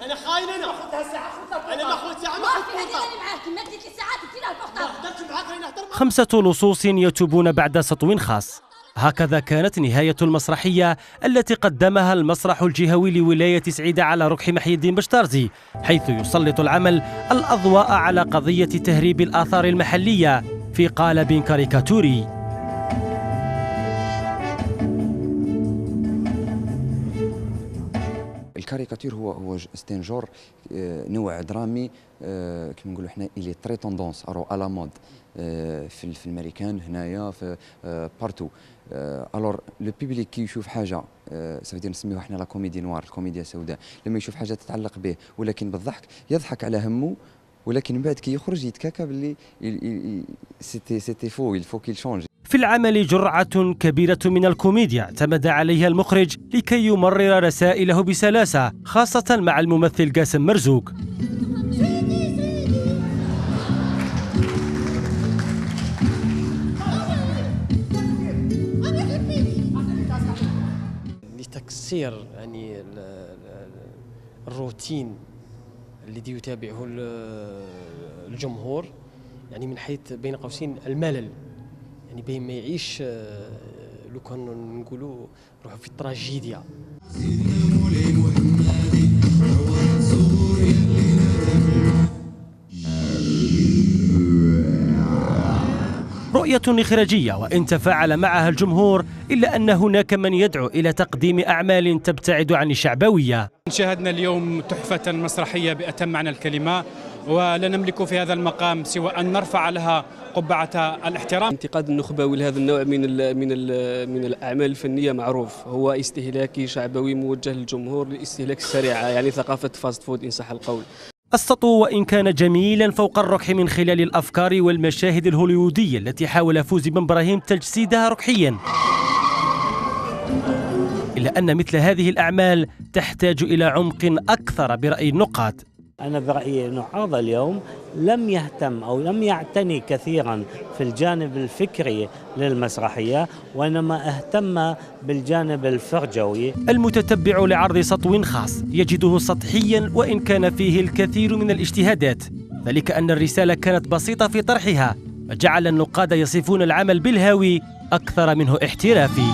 انا خاين خذها ساعه انا ما اخذ ساعه ما في هذه اللي معاك ما اديك ساعات كثير البورطابل ما قدرت معاك انا نهضر 5 لصوص يتوبون بعد سطو خاص. هكذا كانت نهاية المسرحية التي قدمها المسرح الجهوي لولاية سعيدة على ركح محي الدين بشتارزي، حيث يسلط العمل الأضواء على قضية تهريب الآثار المحلية في قالب كاريكاتوري. الكاريكاتير هو ستان جور نوع درامي كما نقولوا حنا إلي تري توندونس ارو على مود في الامريكان هنايا في بارتو. الور لو بيبليك كي يشوف حاجه سافيدير نسميوها حنا لا كوميدي نوار، الكوميديا السوداء، لما يشوف حاجه تتعلق به ولكن بالضحك يضحك على همه، ولكن من بعد كي يخرج يتكاكا باللي سيتي فو الفو كيل شونج. في العمل جرعة كبيرة من الكوميديا اعتمد عليها المخرج لكي يمرر رسائله بسلاسة، خاصة مع الممثل قاسم مرزوق. لتكسير يعني الروتين الذي يتابعه الجمهور، يعني من حيث بين قوسين الملل، يعني بين ما يعيش لو كان نقولوا نروحوا في التراجيديا. رؤية إخراجية وإن تفاعل معها الجمهور، إلا أن هناك من يدعو إلى تقديم أعمال تبتعد عن الشعبوية. شاهدنا اليوم تحفة مسرحية بأتم معنى الكلمة، ولا نملك في هذا المقام سوى أن نرفع لها قبعة الاحترام. انتقاد النخبوي لهذا النوع من الأعمال الفنية معروف، هو استهلاكي شعبوي موجه للجمهور للاستهلاك السريع، يعني ثقافة فاست فود إن صح القول. السطو وإن كان جميلا فوق الركح من خلال الأفكار والمشاهد الهوليوودية التي حاول فوزي بن إبراهيم تجسيدها ركحيا، إلا أن مثل هذه الأعمال تحتاج إلى عمق أكثر برأي النقاد. أنا برأيي أنه عرض اليوم لم يهتم أو لم يعتني كثيرا في الجانب الفكري للمسرحية، وإنما اهتم بالجانب الفرجوي. المتتبع لعرض سطو خاص يجده سطحيا وإن كان فيه الكثير من الاجتهادات، ذلك أن الرسالة كانت بسيطة في طرحها، وجعل النقاد يصفون العمل بالهاوي أكثر منه احترافي.